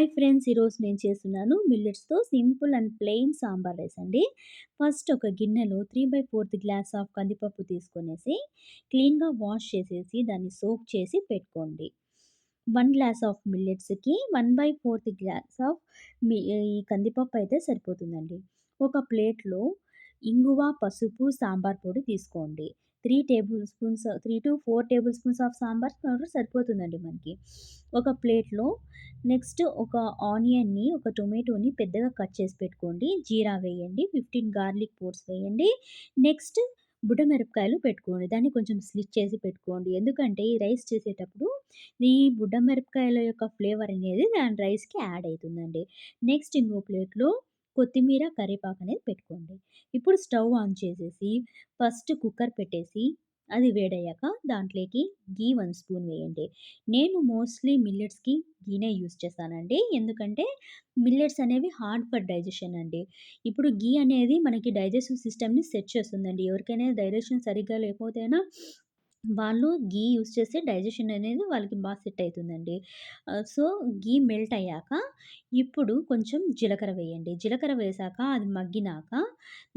Hi friends! ఈరోజు నేను చేస్తున్నాను మిల్లెట్స్‌తో simple and plain sambar rice అండి. ఫస్ట్ ఒక గిన్నెలో 3/4 గ్లాస్ ఆఫ్ కందిపప్పు తీసుకొనేసి క్లీన్‌గా వాష్ చేసేసి దాన్ని సోక్ చేసి పెట్టుకోండి. 1 గ్లాస్ ఆఫ్ మిల్లెట్స్‌కి 1/4 గ్లాస్ ఆఫ్ ఈ కందిపప్పు అయితే సరిపోతుందండి. ఒక ప్లేట్‌లో ఇంగువ, పసుపు, సాంబార్ పొడి తీసుకోండి. 3-4 table spoons of sambar powder సరిపోతుందండి మనకి. ఒక ప్లేట్‌లో నెక్స్ట్ ఒక ఆనియన్‌ని, ఒక టొమాటోని పెద్దగా కట్ చేసి పెట్టుకోండి. జీరా వేయండి. 15 గార్లిక్ పోట్స్ వేయండి. నెక్స్ట్ బుడ్డమిరపకాయలు పెట్టుకోండి. దాన్ని కొంచెం స్లిట్ చేసి పెట్టుకోండి. ఎందుకంటే ఈ రైస్ చేసేటప్పుడు ఈ బుడ్డమిరపకాయల యొక్క ఫ్లేవర్ అనేది దాని రైస్‌కి యాడ్ అయితుందండి. నెక్స్ట్ ఇంకో ప్లేట్‌లో కొత్తిమీర, కరివేపాకు అనేది పెట్టుకోండి. ఇప్పుడు స్టవ్ ఆన్ చేసేసి ఫస్ట్ కుక్కర్ పెట్టేసి అది వేడయ్యాక దాంట్లోకి ఘీ 1 స్పూన్ వేయండి. నేను మోస్ట్‌లీ మిల్లెట్స్‌కి ఘీనే యూజ్ చేస్తానండి. ఎందుకంటే మిల్లెట్స్ అనేవి హార్డ్ ఫర్ డైజెషన్ అండి. ఇప్పుడు ఘీ అనేది మనకి డైజెస్టివ్ సిస్టమ్‌ని సెట్ చేస్తుందండి. ఎవరికైనా డైజెషన్ సరిగ్గా లేకపోతేనా వాళ్ళు ఘీ యూజ్ చేస్తే డైజెషన్ అనేది వాళ్ళకి సెట్ అయితుందండి. సో, ఘీ మెల్ట్ అయ్యాక ఇప్పుడు కొంచెం జీలకర్ర వేయండి. జీలకర్ర వేశాక అది మగ్గినాక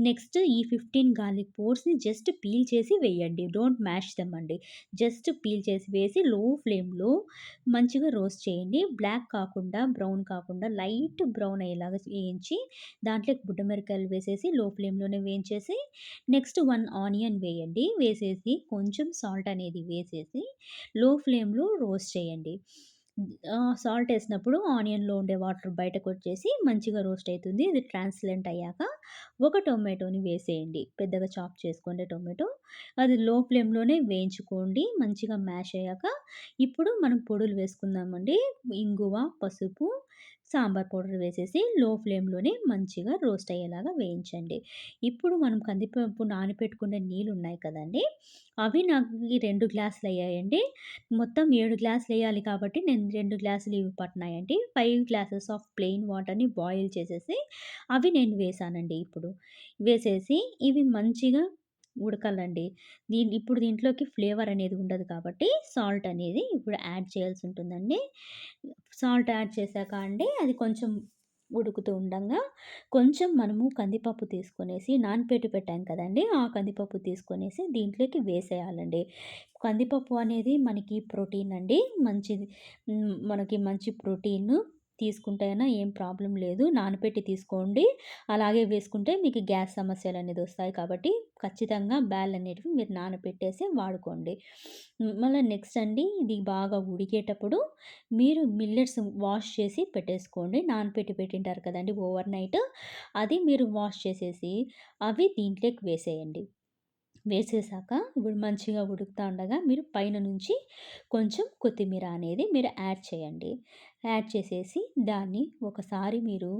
నెక్స్ట్ ఈ 15 గార్లిక్ పోట్స్‌ని జస్ట్ పీల్ చేసి వేయండి. డోంట్ మ్యాష్ దెమ్ అండి. జస్ట్ పీల్ చేసి వేసి లో ఫ్లేమ్‌లో మంచిగా రోస్ట్ చేయండి. బ్లాక్ కాకుండా, బ్రౌన్ కాకుండా లైట్ బ్రౌన్ అయ్యేలాగా వేయించి దాంట్లోకి బుడ్డమిరపకాయలు వేసేసి లో ఫ్లేమ్‌లోనే వేయించేసి నెక్స్ట్ 1 ఆనియన్ వేయండి. వేసేసి కొంచెం సాల్ట్ అనేది వేసేసి లో ఫ్లేమ్‌లో రోస్ట్ చేయండి. సాల్ట్ ఏసినప్పుడు ఆనియన్‌లో ఉండే వాటర్ బయటకొచ్చేసి మంచిగా రోస్ట్ అయితుంది. ఇది ట్రాన్స్‌లెంట్ అయ్యాక ఒక టొమాటోని వేసేయండి. పెద్దగా చాప్ చేసుకోండి టొమాటో. అది లో ఫ్లేమ్‌లోనే వేయించుకోండి. మంచిగా మ్యాష్ అయ్యాక ఇప్పుడు మనం పొడులు వేసుకుందామండి. ఇంగువ, పసుపు, సాంబార్ పౌడర్ వేసేసి లో ఫ్లేమ్‌లోనే మంచిగా రోస్ట్ అయ్యేలాగా వేయించండి. ఇప్పుడు మనం కందిపప్పు నానబెట్టుకున్న నీళ్ళున్నాయి కదండీ! అవి నాకు 2 గ్లాసులయ్యాయండి. మొత్తం 7 గ్లాసులెయ్యాలి కాబట్టి నేను 2 గ్లాసులు ఇవి పట్టినాయండి. 5 గ్లాసెస్ ఆఫ్ ప్లెయిన్ వాటర్‌ని బాయిల్ చేసేసి అవి నేను వేశానండి ఇప్పుడు. వేసేసి ఇవి మంచిగా ఉడకాలండి. ఇప్పుడు దీంట్లోకి ఫ్లేవర్ అనేది ఉండదు కాబట్టి సాల్ట్ అనేది ఇప్పుడు యాడ్ చేయాల్సి ఉంటుందండి. సాల్ట్ యాడ్ చేశాక అండి అది కొంచెం ఉడుకుతూ ఉండంగా కొంచెం మనము కందిపప్పు తీసుకొనేసి నానపెట్టి పెట్టాం కదండీ! ఆ కందిపప్పు తీసుకొనేసి దీంట్లోకి వేసేయాలండి. కందిపప్పు అనేది మనకి ప్రోటీన్ అండి. మంచిది. మనకి మంచి ప్రోటీన్ తీసుకుంటేనా ఏం ప్రాబ్లమ్ లేదు. నానపెట్టి తీసుకోండి. అలాగే వేసుకుంటే మీకు గ్యాస్ సమస్యలనేది వస్తాయి కాబట్టి ఖచ్చితంగా బ్యాళ్ళనేటివి మీరు నానపెట్టేసి వాడుకోండి. మళ్ళా నెక్స్ట్ అండి ఇది బాగా ఉడికేటప్పుడు మీరు మిల్లెట్స్ వాష్ చేసి పెట్టేసుకోండి. నానపెట్టి పెట్టింటారు కదండీ ఓవర్ నైట్. అది మీరు వాష్ చేసేసి అవి దీంట్లోకి వేసేయండి. వేసేసాక ఇప్పుడు మంచిగా ఉడుకుతా ఉండగా మీరు పైన నుంచి కొంచెం కొత్తిమీర అనేది మీరు యాడ్ చేయండి. యాడ్ చేసేసి దాన్ని ఒకసారి మీరు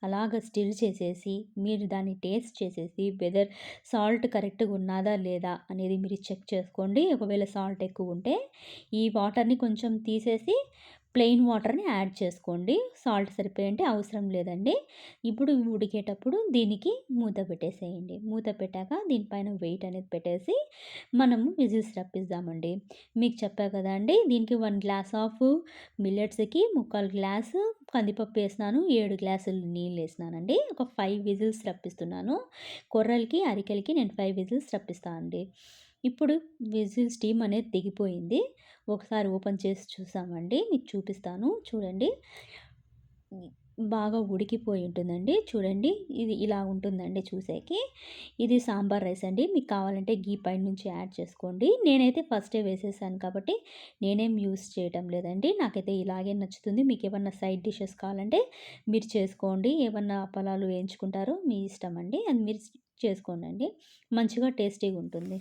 అలాగ స్టిర్ చేసేసి మీరు దాన్ని టేస్ట్ చేసేసి వెదర్ సాల్ట్ కరెక్ట్‌గా ఉన్నాదా లేదా అనేది మీరు చెక్ చేసుకోండి. ఒకవేళ సాల్ట్ ఎక్కువుంటే ఈ వాటర్‌ని కొంచెం తీసేసి ప్లెయిన్ వాటర్‌ని యాడ్ చేసుకోండి. సాల్ట్ సరిపోయుంటే అవసరం లేదండి. ఇప్పుడు ఉడికేటప్పుడు దీనికి మూత పెట్టేసేయండి. మూత పెట్టాక దీనిపైన వెయిట్ అనేది పెట్టేసి మనము విజిల్స్ రప్పిద్దామండి. మీకు చెప్పా కదండీ! దీనికి 1 గ్లాస్ ఆఫ్ మిల్లెట్స్‌కి 3/4 గ్లాసు కందిపప్పు ఏసినాను. 7 గ్లాసులు నీళ్ళేసినానండి. ఒక 5 విజిల్స్ రప్పిస్తున్నాను. కొర్రలకి, అరికెలకి నేను 5 విజిల్స్ రప్పిస్తా అండి. ఇప్పుడు విజిల్ స్టీమ్ అనేది దిగిపోయింది. ఒకసారి ఓపెన్ చేసి చూసామండి. మీకు చూపిస్తాను చూడండి. హ్మ్. బాగా ఉడికిపోయి ఉంటుందండి. చూడండి ఇది ఇలా ఉంటుందండి చూసేకి. ఇది సాంబార్ రైస్ అండి. మీకు కావాలంటే ఘీ పైనుంచి యాడ్ చేసుకోండి. నేనైతే ఫస్టే వేసేసాను కాబట్టి నేనేం యూజ్ చేయటం లేదండి. నాకైతే ఇలాగే నచ్చుతుంది. మీకేమన్నా సైడ్ డిషెస్ కావాలంటే మీరు చేసుకోండి. ఏమన్నా అప్పలాలు వేయించుకుంటారో మీ ఇష్టం అండి. అది మీరు చేసుకోండండి. మంచిగా టేస్టీగా ఉంటుంది.